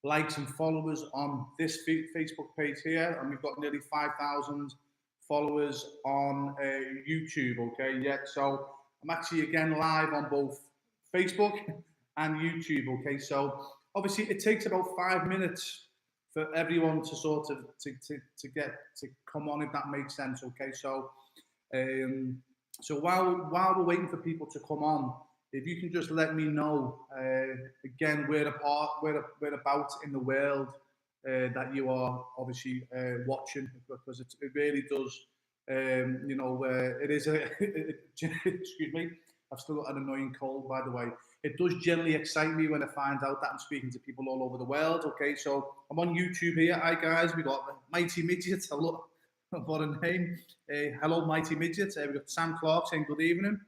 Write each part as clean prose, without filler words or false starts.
likes and followers on this Facebook page here, and we've got nearly 5,000 followers on YouTube. Okay, yeah. So I'm actually again live on both Facebook and YouTube. Okay, so obviously it takes about 5 minutes for everyone to sort of to get to come on, if that makes sense. Okay, so while we're waiting for people to come on, if you can just let me know again where about in the world that you are obviously watching, because it really does. It is a excuse me. I've still got an annoying cold, by the way. It does generally excite me when I find out that I'm speaking to people all over the world. Okay, so I'm on YouTube here. Hi guys, we got Mighty Midgets. Hello, what a name. Hello, Mighty Midgets. We got Sam Clark saying good evening.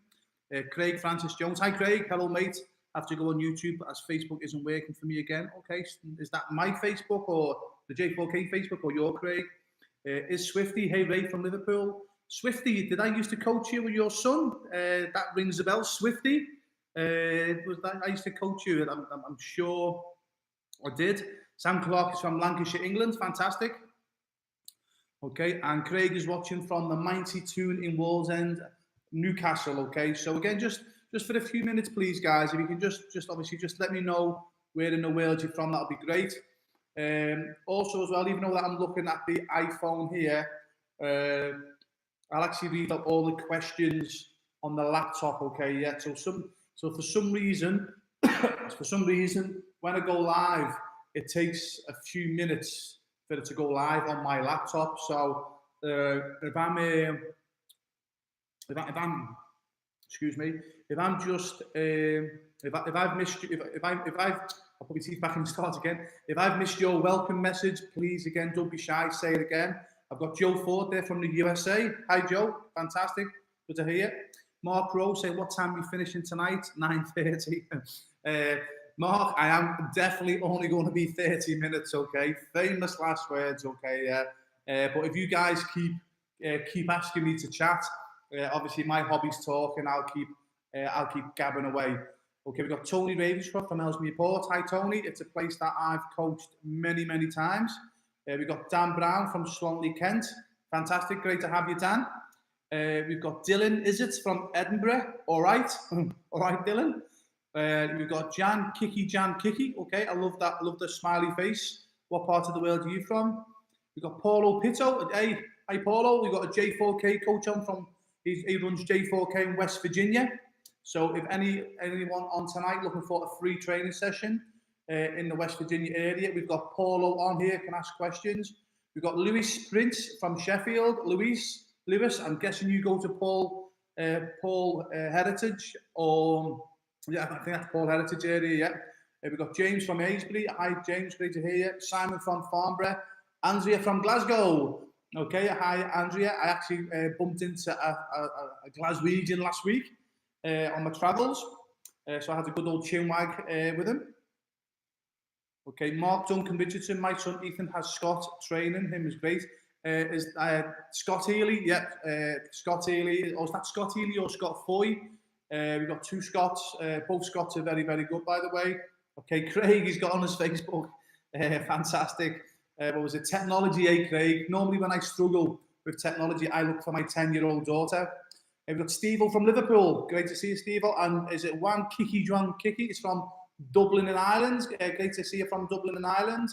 Craig Francis Jones. Hi Craig. Hello mate. I have to go on YouTube as Facebook isn't working for me again. Okay, is that my Facebook or the J4K Facebook or your Craig? Is Swifty? Hey Ray from Liverpool. Swifty, did I used to coach you with your son? That rings a bell. Swifty. Was that I used to coach you? I'm sure I did. Sam Clark is from Lancashire, England. Fantastic. Okay, and Craig is watching from the Mighty Tune in Wallsend, Newcastle. Okay, so again, just for a few minutes, please, guys, if you can just obviously just let me know where in the world you're from, that'll be great. Also, as well, even though that I'm looking at the iPhone here, I'll actually read out all the questions on the laptop. Okay, yeah. So for some reason, when I go live, it takes a few minutes for it to go live on my laptop. So if I'm excuse me, if I've missed you, I'll probably see if I can start again. If I've missed your welcome message, please again don't be shy, say it again. I've got Joe Ford there from the USA. Hi Joe, fantastic, good to hear you. Mark Rowe saying, what time are you finishing tonight? 9:30. Mark, I am definitely only going to be 30 minutes, okay? Famous last words, okay? But if you guys keep asking me to chat, obviously my hobby's talking. I'll keep gabbing away. Okay, we've got Tony Ravenscroft from Ellesmere Port. Hi Tony, it's a place that I've coached many times. We've got Dan Brown from Swanley, Kent. Fantastic, great to have you, Dan. We've got Dylan Izzet from Edinburgh. All right, all right, Dylan. We've got Jan Kiki. Okay, I love that. I love the smiley face. What part of the world are you from? We've got Paulo Pito. Hey, hi Paulo. We've got a J4K coach on from. He runs J4K in West Virginia. So if anyone on tonight looking for a free training session in the West Virginia area, we've got Paulo on here. Can ask questions. We've got Lewis Prince from Sheffield. Lewis, I'm guessing you go to Paul Heritage, or yeah, I think that's Paul Heritage area. Yeah. We've got James from Aysbury. Hi James, great to hear you. Simon from Farnborough. Andrea from Glasgow. Okay, hi Andrea. I actually bumped into a Glaswegian last week on my travels, so I had a good old chinwag with him. Okay, Mark Duncan Richardson. My son Ethan has Scott training. Him is great. Is Scott Healy? Yep, Scott Healy. Or is that Scott Healy or Scott Foy? We've got two Scots. Both Scots are very good, by the way. Okay, Craig, he's got on his Facebook. Fantastic. What was it? Technology, Craig? Normally when I struggle with technology, I look for my 10-year-old daughter. We've got Steve from Liverpool. Great to see you, Steve. And is it Juan Kiki? It's from Dublin and Ireland. Great to see you from Dublin and Ireland.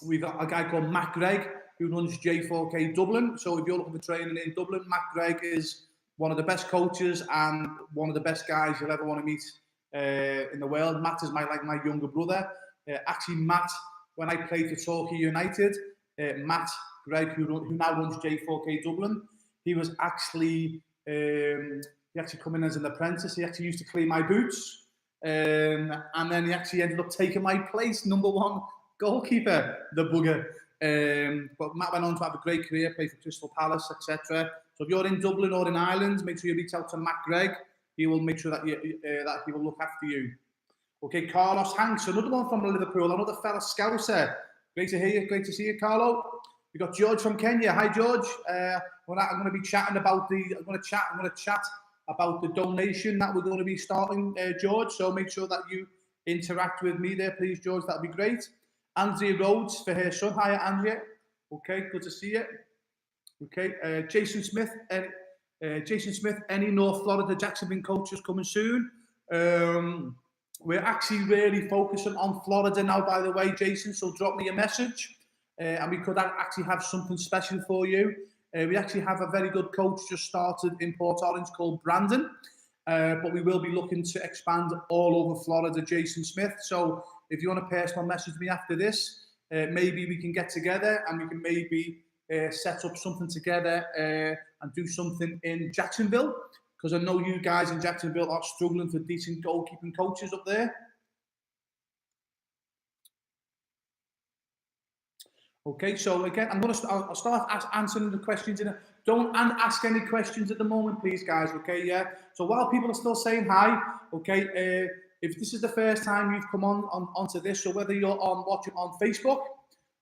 We've got a guy called Matt Gregg who runs J4K Dublin. So if you're looking for training in Dublin, Matt Gregg is one of the best coaches and one of the best guys you'll ever want to meet in the world. Matt is my younger brother. Actually, Matt, when I played for Torquay United, Matt Gregg, who now runs J4K Dublin, he was actually he actually come in as an apprentice. He actually used to clean my boots, and then he actually ended up taking my place, #1 goalkeeper, the bugger. But Matt went on to have a great career, play for Crystal Palace, etc. So if you're in Dublin or in Ireland, make sure you reach out to Matt Gregg. He will make sure that he will look after you. Okay, Carlos Hanks, another one from Liverpool, another fella Scouser. Great to hear you. Great to see you, Carlo. We've got George from Kenya. Hi, George. I'm going to be chatting about I'm going to chat about the donation that we're going to be starting, George. So make sure that you interact with me there, please, George. That'd be great. Andrea Rhodes for her son. Hiya, Andrea. Okay, good to see you. Okay, Jason Smith. Any North Florida Jacksonville coaches coming soon? We're actually really focusing on Florida now, by the way, Jason. So drop me a message, and we could actually have something special for you. We actually have a very good coach just started in Port Orange called Brandon, but we will be looking to expand all over Florida, Jason Smith. So if you want to personal message me after this, maybe we can get together and we can maybe set up something together and do something in Jacksonville, because I know you guys in Jacksonville are struggling for decent goalkeeping coaches up there. Okay, so again, I'll start answering the questions. Don't ask any questions at the moment, please, guys. Okay, yeah. So while people are still saying hi, okay, if this is the first time you've come onto this, so whether you're watching on Facebook,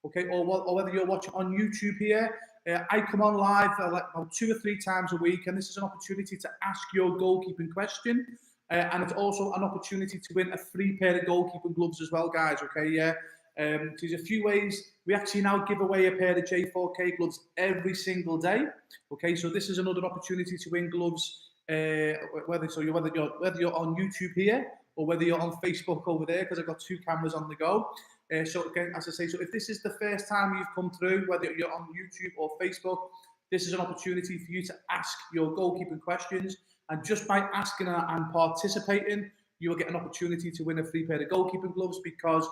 okay, or whether you're watching on YouTube here, I come on live like about 2 or 3 times a week, and this is an opportunity to ask your goalkeeping question, and it's also an opportunity to win a free pair of goalkeeping gloves as well, guys. Okay, yeah. There's a few ways. We actually now give away a pair of J4K gloves every single day. Okay, so this is another opportunity to win gloves, whether you're on YouTube here or whether you're on Facebook over there, because I've got 2 cameras on the go. So again, as I say, so if this is the first time you've come through, whether you're on YouTube or Facebook, this is an opportunity for you to ask your goalkeeping questions. And just by asking and participating, you will get an opportunity to win a free pair of goalkeeping gloves, because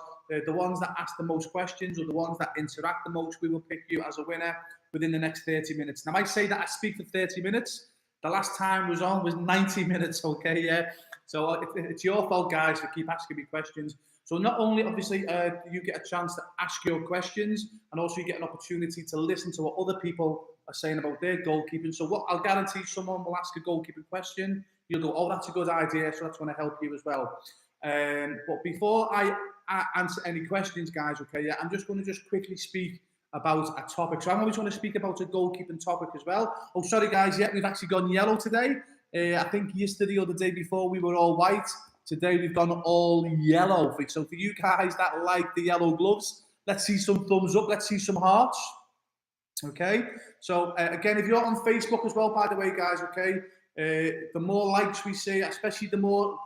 the ones that ask the most questions or the ones that interact the most, we will pick you as a winner within the next 30 minutes. Now, I say that I speak for 30 minutes. The last time was 90 minutes, okay, yeah. So it's your fault, guys, for keep asking me questions. So not only, obviously, you get a chance to ask your questions, and also you get an opportunity to listen to what other people are saying about their goalkeeping. So what I'll guarantee, someone will ask a goalkeeping question, you'll go, oh, that's a good idea, so that's going to help you as well. But before I answer any questions, guys, okay, yeah, I'm just going to quickly speak about a topic. So I'm always going to speak about a goalkeeping topic as well. Oh, sorry, guys, yeah, we've actually gone yellow today. I think yesterday or the day before we were all white. Today we've gone all yellow. So for you guys that like the yellow gloves, let's see some thumbs up. Let's see some hearts. Okay. So again, if you're on Facebook as well, by the way, guys, okay, the more likes we see, especially the more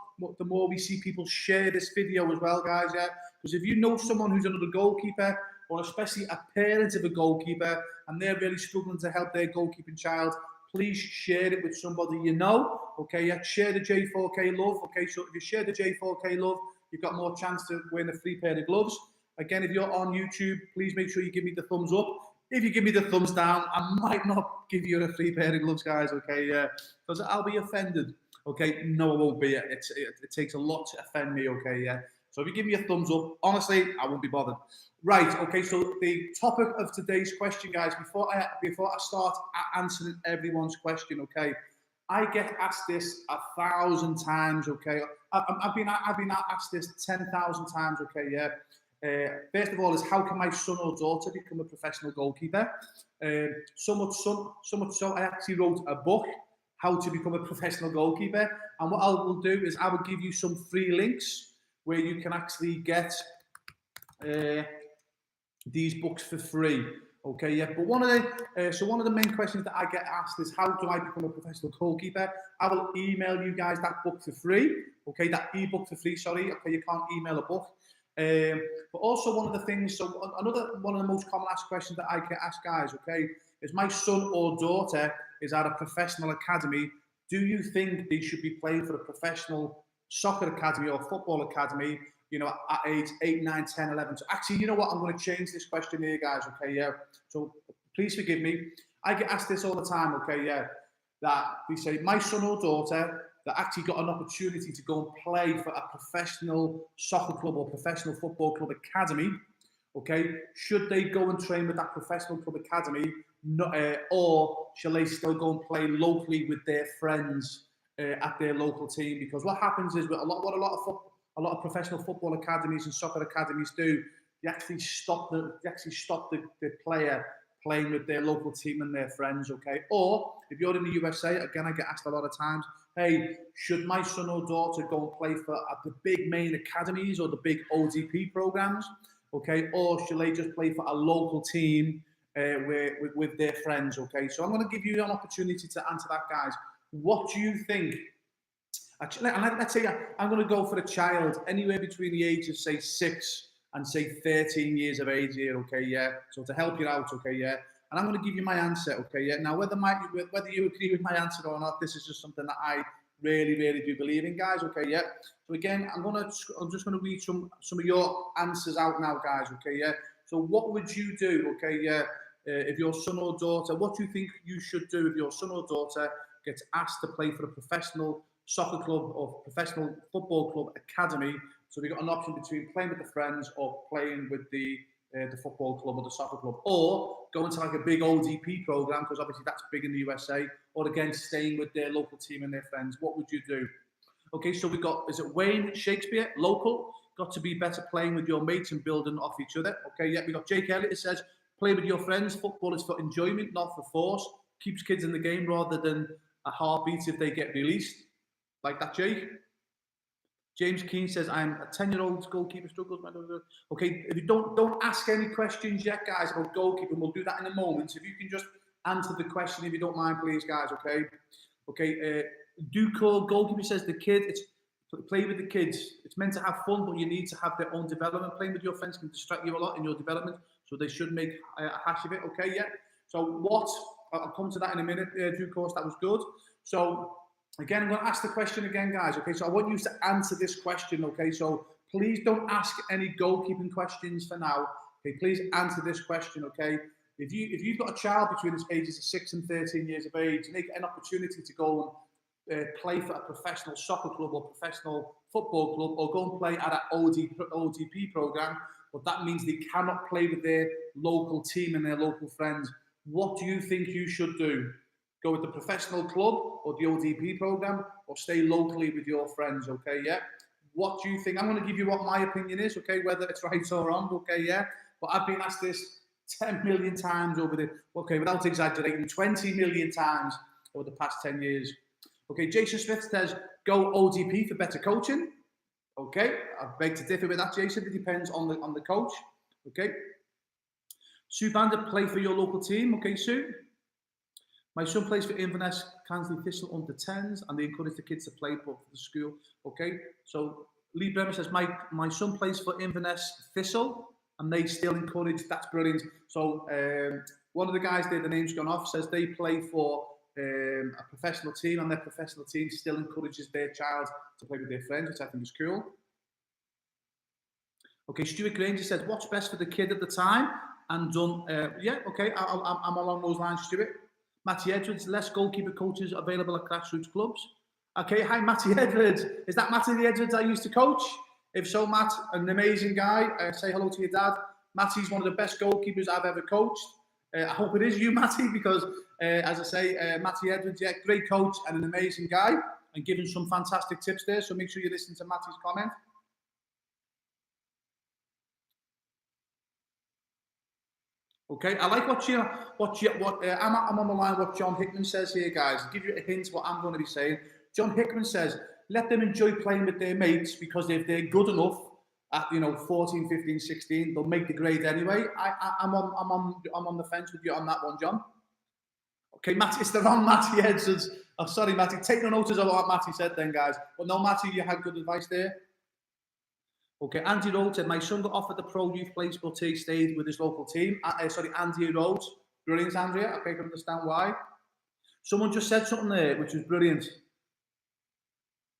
we see people share this video as well, guys. Yeah. Because if you know someone who's another goalkeeper, or especially a parent of a goalkeeper, and they're really struggling to help their goalkeeping child, please share it with somebody you know. Okay, yeah, share the J4K love. Okay, so if you share the J4K love, you've got more chance to win a free pair of gloves. Again, if you're on YouTube, please make sure you give me the thumbs up. If you give me the thumbs down, I might not give you a free pair of gloves, guys. Okay, yeah, because I'll be offended. Okay, no, I won't be. It takes a lot to offend me. Okay, yeah. So if you give me a thumbs up, honestly, I won't be bothered. Right, okay, so the topic of today's question, guys, before I start answering everyone's question, okay, I get asked this 1,000 times, okay. I've been asked this 10,000 times, okay, yeah. First of all, is how can my son or daughter become a professional goalkeeper? So much so, I actually wrote a book, How to Become a Professional Goalkeeper, and what I will do is I will give you some free links where you can actually get these books for free. Okay, yeah. But one of the main questions that I get asked is, how do I become a professional goalkeeper? I will email you guys that book for free. Okay, that ebook for free. Sorry. Okay, you can't email a book. But also one of the things. So one of the most common asked questions that I get asked, guys. Okay, is my son or daughter is at a professional academy. Do you think they should be playing for a professional soccer academy or football academy, you know, at age 8, 9, 10, 11. So actually, you know what? I'm going to change this question here, guys. Okay, yeah. So please forgive me. I get asked this all the time. Okay, yeah. That we say my son or daughter that actually got an opportunity to go and play for a professional soccer club or professional football club academy. Okay, should they go and train with that professional club academy, or shall they still go and play locally with their friends at their local team? Because what happens is, with a lot of professional football academies and soccer academies do, they actually stop the player playing with their local team and their friends, okay? Or if you're in the USA, again, I get asked a lot of times, hey, should my son or daughter go and play for the big main academies or the big ODP programs, okay? Or should they just play for a local team with their friends, okay? So I'm going to give you an opportunity to answer that, guys. What do you think? Actually, let's say I'm going to go for a child anywhere between the ages, say 6 and say 13 years of age here, okay, yeah. So to help you out, okay, yeah. And I'm going to give you my answer, okay, yeah. Now, whether you agree with my answer or not, this is just something that I really, really do believe in, guys, okay, yeah. So again, I'm just going to read some of your answers out now, guys, okay, yeah. So what would you do, okay, yeah, if your son or daughter, what do you think you should do if your son or daughter gets asked to play for a professional soccer club or professional football club academy? So we've got an option between playing with the friends or playing with the football club or the soccer club, or going to like a big ODP program, because obviously that's big in the USA, or again, staying with their local team and their friends. What would you do? Okay, so we've got, is it Wayne Shakespeare, local, got to be better playing with your mates and building off each other. Okay, yeah, we got Jake Elliott, it says, play with your friends, football is for enjoyment, not for force, keeps kids in the game rather than a heartbeat if they get released. Like that, Jake? James Keane says, I'm a 10-year-old goalkeeper struggles. Okay, if you don't ask any questions yet, guys, about goalkeeping. We'll do that in a moment. If you can just answer the question, if you don't mind, please, guys, okay? Okay, Duco Goalkeeper says, play with the kids. It's meant to have fun, but you need to have their own development. Playing with your friends can distract you a lot in your development, so they should make a hash of it, okay? Yeah. So I'll come to that in a minute, Duco, that was good. So, again, I'm going to ask the question again, guys, okay? So I want you to answer this question, okay? So please don't ask any goalkeeping questions for now, okay? Please answer this question, okay? If you've got a child between the ages of 6 and 13 years of age, and they get an opportunity to go and play for a professional soccer club or professional football club, or go and play at an ODP program, but that means they cannot play with their local team and their local friends, what do you think you should do? Go with the professional club or the ODP program, or stay locally with your friends, okay, yeah? What do you think? I'm going to give you what my opinion is, okay, whether it's right or wrong, okay, yeah? But I've been asked this 10 million times without exaggerating, 20 million times over the past 10 years. Okay, Jason Smith says, go ODP for better coaching. Okay, I beg to differ with that, Jason. It depends on the coach, okay? Sue Bandit, play for your local team, okay, Sue? My son plays for Inverness, Cansley Thistle under 10s, and they encourage the kids to play for the school. Okay, so Lee Bremer says, my son plays for Inverness Thistle, and they still encourage. That's brilliant. So one of the guys there, the name's gone off, says they play for a professional team, and their professional team still encourages their child to play with their friends, which I think is cool. Okay, Stuart Granger says, what's best for the kid at the time? And done. Yeah, okay, I'm along those lines, Stuart. Matty Edwards, less goalkeeper coaches available at grassroots clubs. Okay, hi, Matty Edwards. Is that Matty the Edwards I used to coach? If so, Matt, an amazing guy. Say hello to your dad. Matty's one of the best goalkeepers I've ever coached. I hope it is you, Matty, because, as I say, Matty Edwards, yeah, great coach and an amazing guy, and giving some fantastic tips there. So make sure you listen to Matty's comment. Okay, I like I'm on the line what John Hickman says here, guys. I'll give you a hint what I'm going to be saying. John Hickman says, let them enjoy playing with their mates, because if they're good enough at 14, 15, 16, they'll make the grade anyway. I'm on the fence with you on that one, John. Okay, Matty, it's the wrong Matty Edwards. Oh, sorry, Matty. Take no notice of what Matty said then, guys. But no, Matty, you had good advice there. Okay, Andy Rhodes said, my son got offered the pro youth place, but he stayed with his local team. Andy Rhodes. Brilliant, Andrea. I can understand why. Someone just said something there, which was brilliant.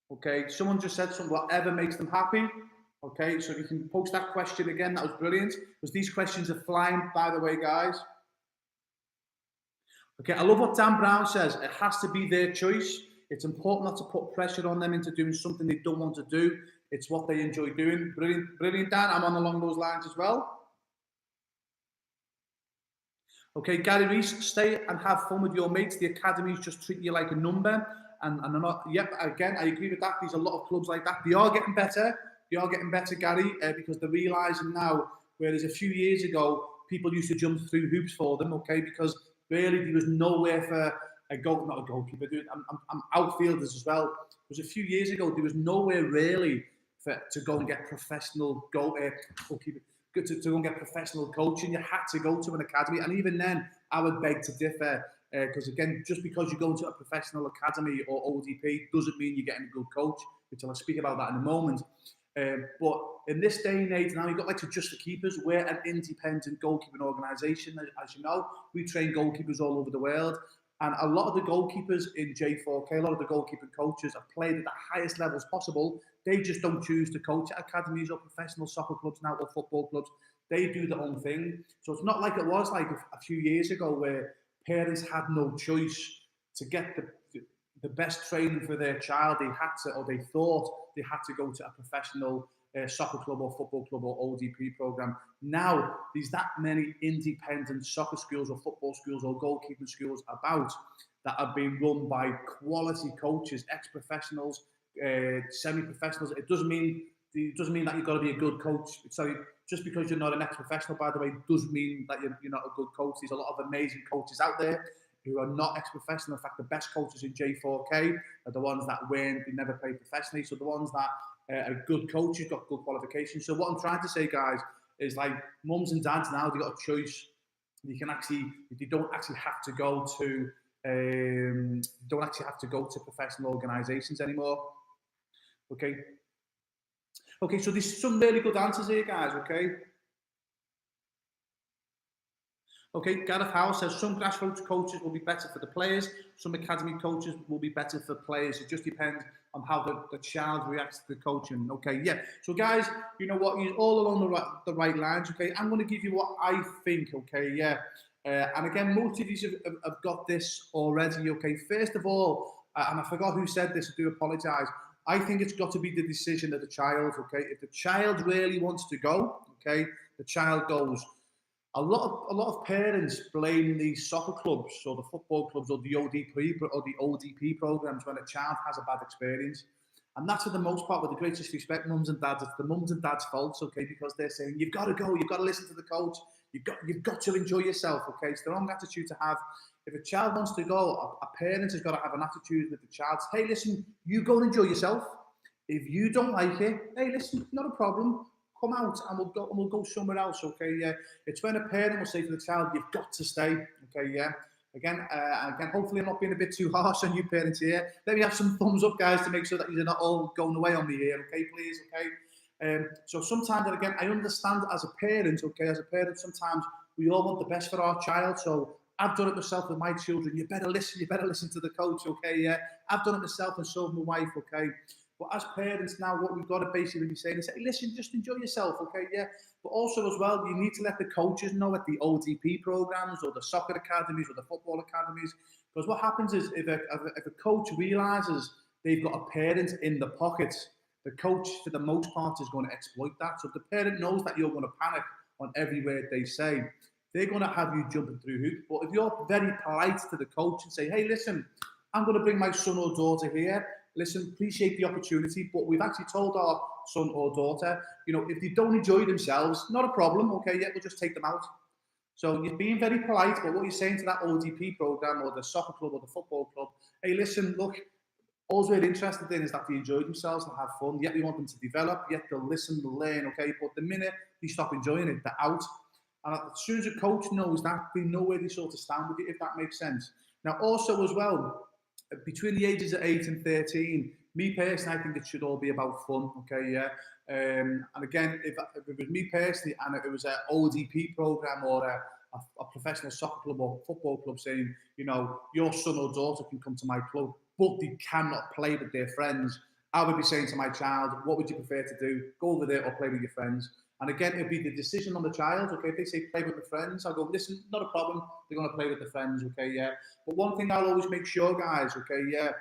Okay, someone just said something, whatever makes them happy. Okay, so if you can post that question again, that was brilliant. Because these questions are flying, by the way, guys. Okay, I love what Dan Brown says. It has to be their choice. It's important not to put pressure on them into doing something they don't want to do. It's what they enjoy doing. Brilliant, brilliant, Dan. I'm on along those lines as well. Okay, Gary Reese, stay and have fun with your mates. The academies just treat you like a number. And I'm not, yep, again, I agree with that. There's a lot of clubs like that. They are getting better. They are getting better, Gary, because they're realising now, whereas a few years ago, people used to jump through hoops for them, okay, because really there was nowhere for not a goalkeeper, I'm outfielders as well. It was a few years ago, there was nowhere really to go and get professional goalkeeper, to go and get professional coaching. You had to go to an academy, and even then, I would beg to differ, because again, just because you go into a professional academy or ODP doesn't mean you're getting a good coach, which I'll speak about that in a moment. But in this day and age now, you've got like to Just for Keepers. We're an independent goalkeeping organisation. As you know, we train goalkeepers all over the world. And a lot of the goalkeepers in J4K, a lot of the goalkeeping coaches have played at the highest levels possible. They just don't choose to coach at academies or professional soccer clubs now or football clubs. They do their own thing. So it's not like it was like a few years ago where parents had no choice to get the best training for their child. They had to, or they thought they had to go to a professional soccer club or football club or ODP program. Now there's that many independent soccer schools or football schools or goalkeeping schools about that are being run by quality coaches, ex-professionals, semi-professionals. It doesn't mean that you've got to be a good coach. Sorry, just because you're not an ex-professional, by the way, doesn't mean that you're not a good coach. There's a lot of amazing coaches out there who are not ex-professional. In fact, the best coaches in J4K are the ones that they never played professionally. So the ones that are good coaches, got good qualifications. So what I'm trying to say, guys, is like mums and dads now, they got a choice. You don't actually have to go to professional organisations anymore. Okay. Okay, so there's some really good answers here, guys. Okay, Gareth Howell says some grassroots coaches will be better for the players, some academy coaches will be better for players. It just depends on how the child reacts to the coaching. Okay, yeah. So guys, you know what? You're all along the right lines. Okay, I'm going to give you what I think. Okay, yeah. And again, most of you have got this already. Okay, first of all, and I forgot who said this. I do apologise. I think it's got to be the decision of the child. Okay, if the child really wants to go, okay, the child goes. A lot of parents blame these soccer clubs or the football clubs or the ODP programs when a child has a bad experience. And that's for the most part, with the greatest respect, mums and dads, it's the mums and dads' faults, okay, because they're saying, you've got to go, you've got to listen to the coach, you've got to enjoy yourself, okay? It's the wrong attitude to have. If a child wants to go, a parent has got to have an attitude with the child. Hey, listen, you go and enjoy yourself. If you don't like it, hey, listen, not a problem. Come out and we'll go somewhere else, okay? Yeah, it's when a parent will say to the child, "You've got to stay," okay? Yeah. Again, hopefully I'm not being a bit too harsh on you parents here. Let me have some thumbs up, guys, to make sure that you're not all going away on me here, okay? Please, okay? So sometimes, and again, I understand as a parent, okay? As a parent, sometimes we all want the best for our child. So I've done it myself with my children. You better listen to the coach, okay? Yeah. I've done it myself and so have my wife, okay? But as parents now, what we've got to basically be saying is, hey, listen, just enjoy yourself, okay? Yeah. But also as well, you need to let the coaches know at the ODP programs or the soccer academies or the football academies, because what happens is if a coach realises they've got a parent in the pocket, the coach, for the most part, is going to exploit that. So if the parent knows that you're going to panic on every word they say, they're going to have you jumping through hoops. But if you're very polite to the coach and say, hey, listen, I'm going to bring my son or daughter here. Listen, appreciate the opportunity, but we've actually told our son or daughter, if they don't enjoy themselves, not a problem, okay, yeah, we'll just take them out. So you're being very polite, but what you're saying to that ODP program or the soccer club or the football club, hey, listen, look, all we're interested in is that they enjoy themselves and have fun, yet we want them to develop, yet they'll listen, they'll learn, okay, but the minute they stop enjoying it, they're out. And as soon as a coach knows that, they know where they sort of stand with it, if that makes sense. Now, also as well, between the ages of 8 and 13, me personally, I think it should all be about fun, okay, yeah. And again, if it was me personally and it was an ODP program or a professional soccer club or football club saying, your son or daughter can come to my club, but they cannot play with their friends, I would be saying to my child, what would you prefer to do? Go over there or play with your friends. And again, it'd be the decision on the child, okay? If they say play with the friends, I'll go, listen, not a problem. They're going to play with the friends, okay, yeah. But one thing I'll always make sure, guys, okay, yeah,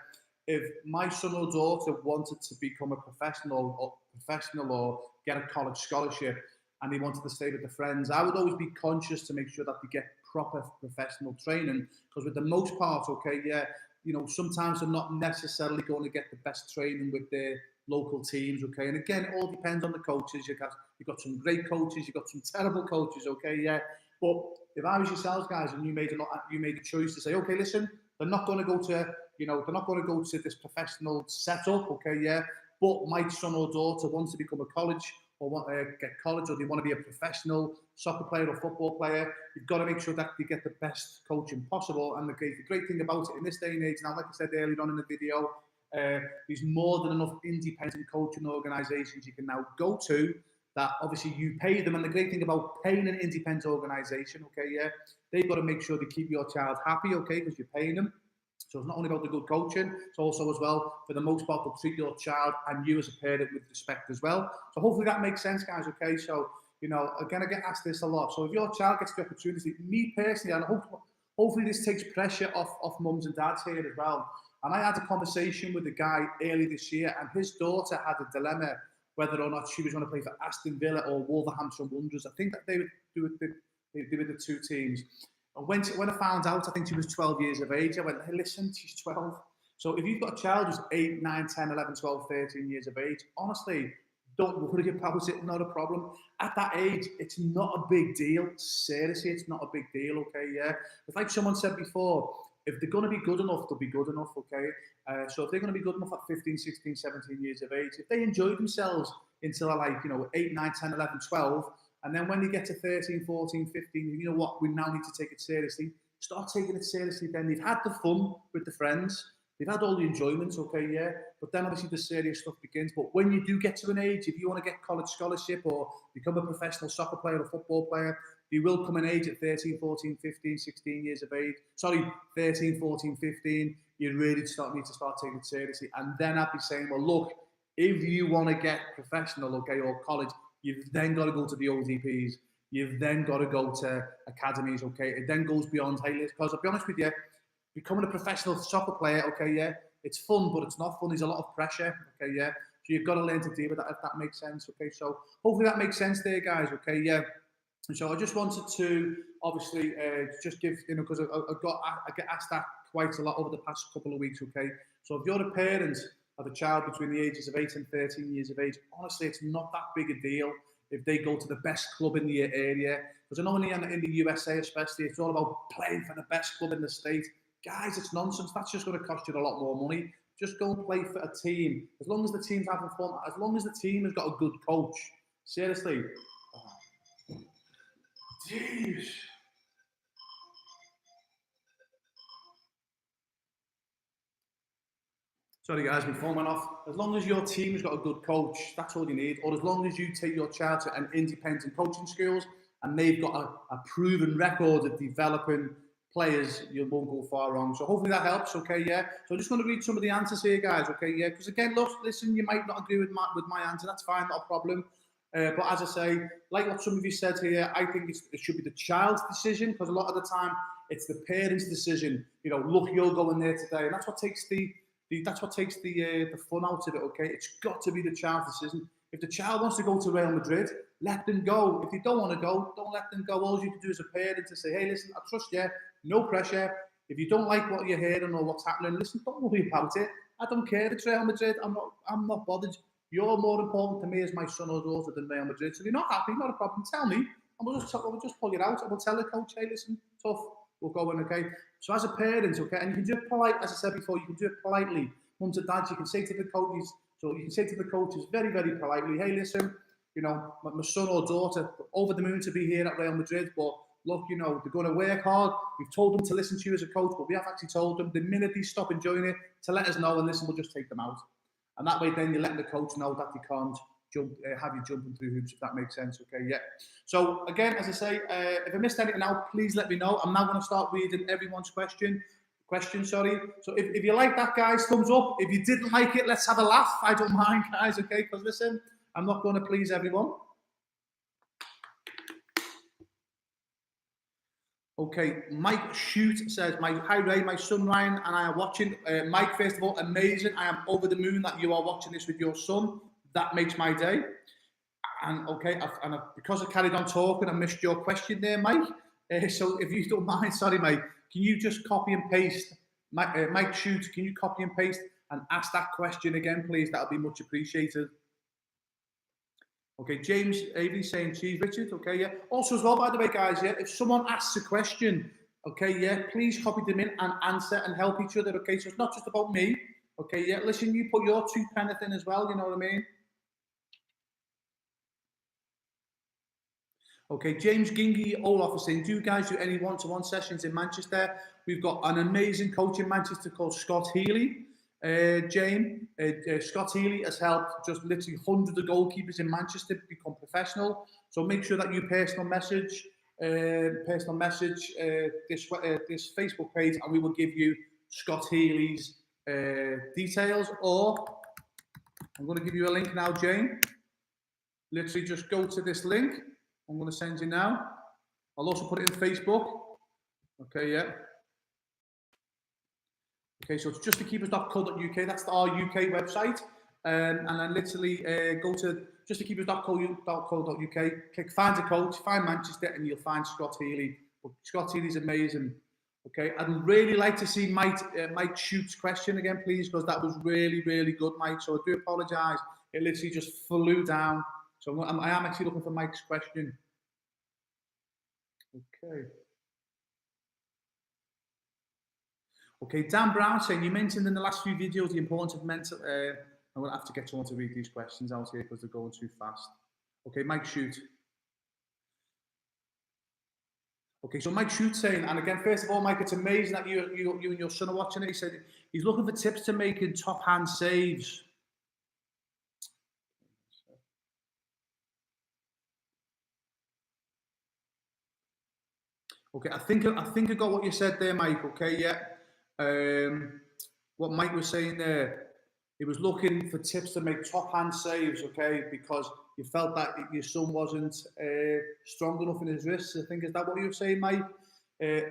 if my son or daughter wanted to become a professional or get a college scholarship and they wanted to stay with the friends, I would always be conscious to make sure that they get proper professional training. Because with the most part, okay, yeah, sometimes they're not necessarily going to get the best training with their local teams, okay? And again, it all depends on the coaches. You've got some great coaches, you've got some terrible coaches, okay? Yeah. But if I was yourselves, guys, and you made a choice to say, okay, listen, they're not going to go to, they're not going to go to this professional setup, okay, yeah. But my son or daughter wants to become a college or want to get college, or they want to be a professional soccer player or football player. You've got to make sure that they get the best coaching possible. And the great thing about it in this day and age now, like I said earlier on in the video, there's more than enough independent coaching organisations you can now go to that obviously you pay them. And the great thing about paying an independent organisation, okay, yeah, they've got to make sure they keep your child happy, okay, because you're paying them. So it's not only about the good coaching, it's also as well, for the most part, they'll treat your child and you as a parent with respect as well. So hopefully that makes sense, guys, okay? So, again, I get asked this a lot. So if your child gets the opportunity, me personally, and hopefully this takes pressure off mums and dads here as well. And I had a conversation with a guy early this year, and his daughter had a dilemma whether or not she was going to play for Aston Villa or Wolverhampton Wanderers. I think that they were the two teams. And when I found out, I think she was 12 years of age, I went, hey, listen, she's 12. So if you've got a child who's 8, 9, 10, 11, 12, 13 years of age, honestly, don't worry about it, not a problem. At that age, it's not a big deal. Seriously, it's not a big deal, okay, yeah? It's like someone said before, if they're going to be good enough, they'll be good enough, okay? So if they're going to be good enough at 15, 16, 17 years of age, if they enjoy themselves until they're 8, 9, 10, 11, 12, and then when they get to 13, 14, 15, you know what, we now need to take it seriously. Start taking it seriously then. They've had the fun with the friends. They've had all the enjoyment, okay, yeah. But then obviously the serious stuff begins. But when you do get to an age, if you want to get college scholarship or become a professional soccer player or football player, you will come an age at 13, 14, 15, 16 years of age. 13, 14, 15. You really need to start taking it seriously. And then I'd be saying, well, look, if you want to get professional, okay, or college, you've then got to go to the ODPs. You've then got to go to academies, okay? It then goes beyond, hey, because I'll be honest with you, becoming a professional soccer player, okay, yeah, it's fun, but it's not fun. There's a lot of pressure, okay, yeah. So you've got to learn to deal with that, if that makes sense, okay. So hopefully that makes sense there, guys, okay, yeah. And so I just wanted to obviously just give, because I get asked that quite a lot over the past couple of weeks, okay. So if you're a parent of a child between the ages of 8 and 13 years of age, honestly, it's not that big a deal if they go to the best club in the area. Because I know in the USA especially, it's all about playing for the best club in the state. Guys, it's nonsense. That's just going to cost you a lot more money. Just go and play for a team. As long as the team's having fun, as long as the team has got a good coach. Seriously. Oh. Jeez. Sorry guys, my phone went off. As long as your team's got a good coach, that's all you need. Or as long as you take your child to an independent coaching schools and they've got a proven record of developing players, you won't go far wrong. So hopefully that helps, okay, yeah. So I'm just going to read some of the answers here, guys, okay, yeah. Because again, look, listen, you might not agree with my answer. That's fine, not a problem. But as I say, like what some of you said here, I think it should be the child's decision, because a lot of the time it's the parents' decision. Look, you're going there today, and that's what takes the fun out of it, okay? It's got to be the child's decision. If the child wants to go to Real Madrid, let them go. If they don't want to go, don't let them go. All you can do as a parent to say, hey, listen, I trust you, no pressure. If you don't like what you're hearing or what's happening, listen, don't worry about it. I don't care. It's Real Madrid. I'm not bothered. You're more important to me as my son or daughter than Real Madrid. So if you're not happy, not a problem. Tell me, and we'll just pull it out. And we'll tell the coach, hey, listen, tough. We'll go in, okay? So as a parent, okay, and you can do it polite, as I said before, you can do it politely. Mums and dads, you can say to the coaches, very, very politely, hey, listen, my son or daughter, over the moon to be here at Real Madrid, but look, they're going to work hard. We've told them to listen to you as a coach, but we have actually told them the minute they stop enjoying it to let us know, and listen, we'll just take them out. And that way then you're letting the coach know that they can't have you jumping through hoops, if that makes sense, okay, yeah. So again, as I say, if I missed anything out, please let me know. I'm now going to start reading everyone's question, So if you like that, guys, thumbs up. If you didn't like it, let's have a laugh. I don't mind, guys, okay, because listen, I'm not going to please everyone. Okay, Mike Shoot says, hi Ray, my son Ryan and I are watching. Mike, first of all, amazing. I am over the moon that you are watching this with your son. That makes my day. And okay, because I carried on talking, I missed your question there, Mike. So if you don't mind, sorry, Mike, can you just copy and paste, Mike Shoot, can you copy and paste and ask that question again, please? That would be much appreciated. Okay, James Avery saying cheese, Richard. Okay, yeah. Also, as well, by the way, guys, yeah, if someone asks a question, okay, yeah, please copy them in and answer and help each other. Okay, so it's not just about me. Okay, yeah. Listen, you put your 2 pence in as well. You know what I mean? Okay, James Gingy Olaf is saying, do you guys do any one-to-one sessions in Manchester? We've got an amazing coach in Manchester called Scott Healy. Scott Healy has helped just literally hundreds of goalkeepers in Manchester become professional. So make sure that you personal message this Facebook page, and we will give you Scott Healy's details. Or I'm going to give you a link now, Jane. Literally just go to this link. I'm going to send you now. I'll also put it in Facebook. Okay, yeah. Okay, so it's justthekeepers.co.uk. That's our UK website. And then literally go to justthekeepers.co.uk, click find a coach, find Manchester, and you'll find Scott Healy. Scott Healy's amazing. Okay, I'd really like to see Mike Shoot's question again, please, because that was really, really good, Mike. So I do apologise. It literally just flew down. So I am actually looking for Mike's question. Okay. Okay, Dan Brown saying, you mentioned in the last few videos the importance of mental... I'm going to have to get someone to read these questions out here because they're going too fast. Okay, Mike Shoot. Okay, so Mike Shoot saying, and again, first of all, Mike, it's amazing that you and your son are watching it. He said he's looking for tips to making top hand saves. Okay, I think I got what you said there, Mike. Okay, yeah. What Mike was saying there, he was looking for tips to make top hand saves. Okay, because you felt that your son wasn't strong enough in his wrists. I think, is that what you were saying, Mike?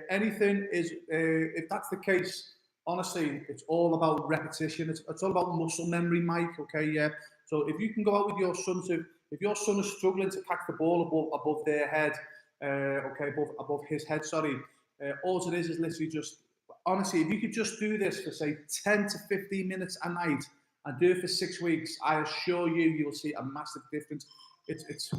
Anything is, if that's the case, honestly, it's all about repetition. It's all about muscle memory, Mike. Okay, yeah. So if you can go out with your son if your son is struggling to catch the ball above their head, okay, above his head, sorry. All it is literally just, honestly, if you could just do this for say 10 to 15 minutes a night and do it for 6 weeks, I assure you, you will see a massive difference. It's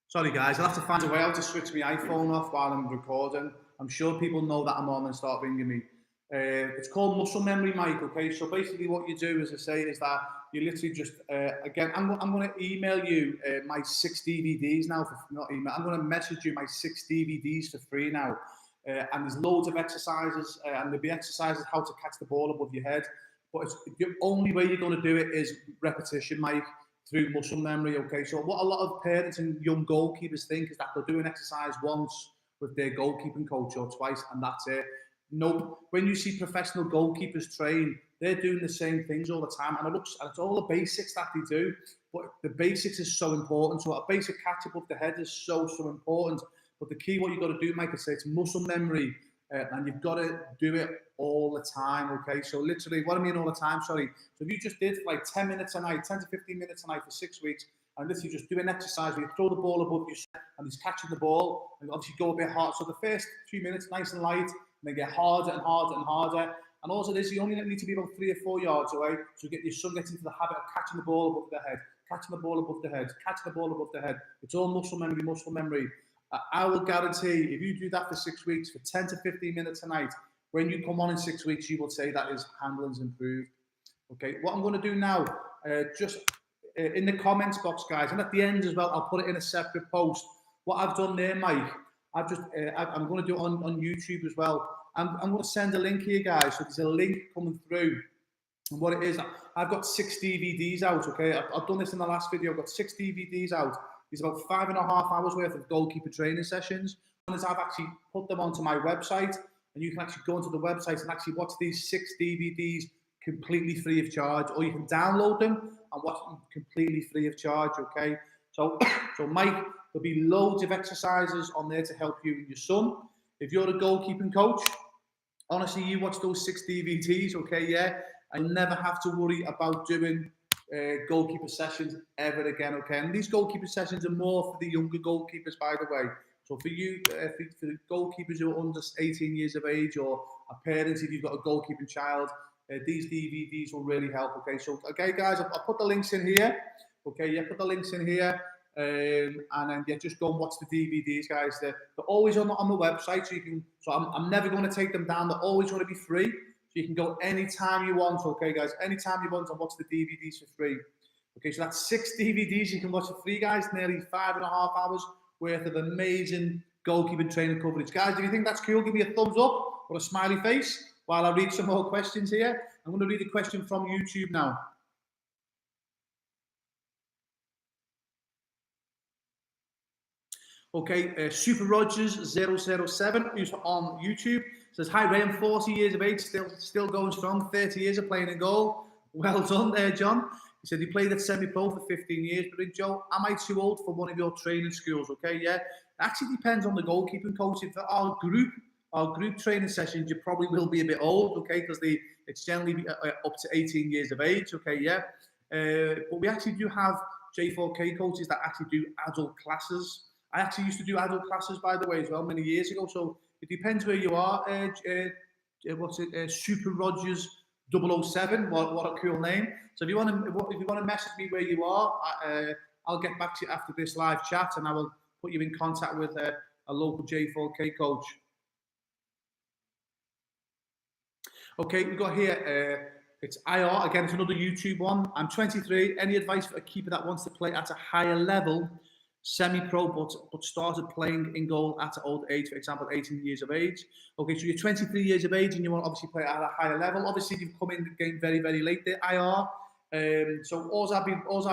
Sorry guys, I'll have to find a way how to switch my iPhone off while I'm recording. I'm sure people know that I'm on and start ringing me. It's called muscle memory, Mike, okay? So basically what you do, as I say, is that you literally just, again, I'm going to email you my 6 DVDs now, not email, I'm going to message you my 6 DVDs for free now. And there's loads of exercises, and there'll be exercises how to catch the ball above your head. But the only way you're going to do it is repetition, Mike, through muscle memory, okay? So what a lot of parents and young goalkeepers think is that they'll do an exercise once with their goalkeeping coach or twice, and that's it. Nope. When you see professional goalkeepers train, they're doing the same things all the time, and it's all the basics that they do, but the basics is so important. So a basic catch above the head is so important. But the key, what you've got to do, Mike, I say it's muscle memory, and you've got to do it all the time, okay? So literally, what I mean all the time, sorry. So if you just did like 10 minutes a night, 10 to 15 minutes a night for 6 weeks, and literally just do an exercise where you throw the ball above you and he's catching the ball, and obviously go a bit hard. So the first few minutes, nice and light, and they get harder and harder and harder. And also this, you only need to be about 3 or 4 yards away, so your son gets into the habit of catching the ball above their head, catching the ball above the head, catching the ball above the head. It's all muscle memory, muscle memory. I will guarantee if you do that for 6 weeks, for 10 to 15 minutes a night, when you come on in 6 weeks, you will say that his handling's improved. Okay, what I'm going to do now, just in the comments box, guys, and at the end as well, I'll put it in a separate post. What I've done there, Mike, I'm going to do it on YouTube as well. I'm going to send a link here, guys. So there's a link coming through. And what it is, I've got 6 DVDs out, okay? I've done this in the last video. I've got 6 DVDs out. There's about 5.5 hours worth of goalkeeper training sessions. And I've actually put them onto my website, and you can actually go onto the website and actually watch these 6 DVDs completely free of charge, or you can download them and watch them completely free of charge, okay? So Mike, there'll be loads of exercises on there to help you and your son. If you're a goalkeeping coach, honestly, you watch those 6 DVDs, okay, yeah, and you'll never have to worry about doing goalkeeper sessions ever again, okay? And these goalkeeper sessions are more for the younger goalkeepers, by the way. So for you, for the goalkeepers who are under 18 years of age, or a parent if you've got a goalkeeping child, these DVDs will really help. Okay, so okay, guys, I'll put the links in here. Okay, yeah, put the links in here. And then yeah, just go and watch the DVDs, guys. They're always on the website, so you can. So I'm never going to take them down. They're always going to be free, so you can go anytime you want. Okay, guys, anytime you want and watch the DVDs for free. Okay, so that's 6 DVDs you can watch for free, guys. Nearly 5.5 hours worth of amazing goalkeeping training coverage, guys. If you think that's cool, give me a thumbs up or a smiley face while I read some more questions here. I'm going to read a question from YouTube now. Okay, Super Rogers 007, who's on YouTube, says, "Hi Ray, I'm 40 years of age, still going strong, 30 years of playing in goal." Well done there, John. He said he played at semi-pro for 15 years. But Joe, am I too old for one of your training schools? Okay, yeah. It actually depends on the goalkeeping coach. If our group training sessions, you probably will be a bit old, okay, because it's generally up to 18 years of age, okay, yeah. But we actually do have J4K coaches that actually do adult classes. I actually used to do adult classes, by the way, as well, many years ago. So it depends where you are. Super Rogers 007. What a cool name. So if you want to message me where you are, I'll get back to you after this live chat, and I will put you in contact with a local J4K coach. Okay, we've got here. It's IR again. It's another YouTube one. I'm 23. Any advice for a keeper that wants to play at a higher level? Semi-pro, but started playing in goal at an old age, for example, 18 years of age. Okay, so you're 23 years of age and you want to obviously play at a higher level. Obviously, you've come in the game very, very late there, IR. So all I'll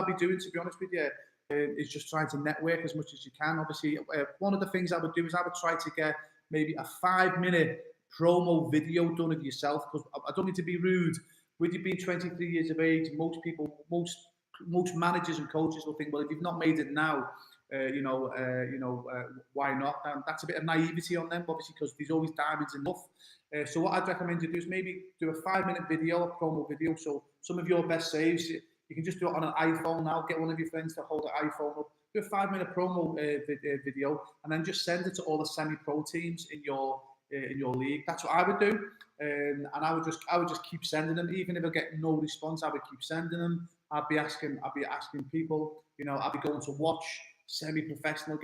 be doing, to be honest with you, is just trying to network as much as you can. Obviously, one of the things I would do is I would try to get maybe a 5-minute promo video done of yourself, because I don't mean to be rude. With you being 23 years of age, most managers and coaches will think, well, if you've not made it now, why not? That's a bit of naivety on them, obviously, because there's always diamonds enough. So what I'd recommend you do is maybe do a 5-minute video, a promo video. So some of your best saves, you can just do it on an iPhone now. Get one of your friends to hold an iPhone up. Do a 5-minute promo video, and then just send it to all the semi-pro teams in your league. That's what I would do, and I would just keep sending them. Even if I get no response, I would keep sending them. I'd be asking people. I'd be going to watch semi-professional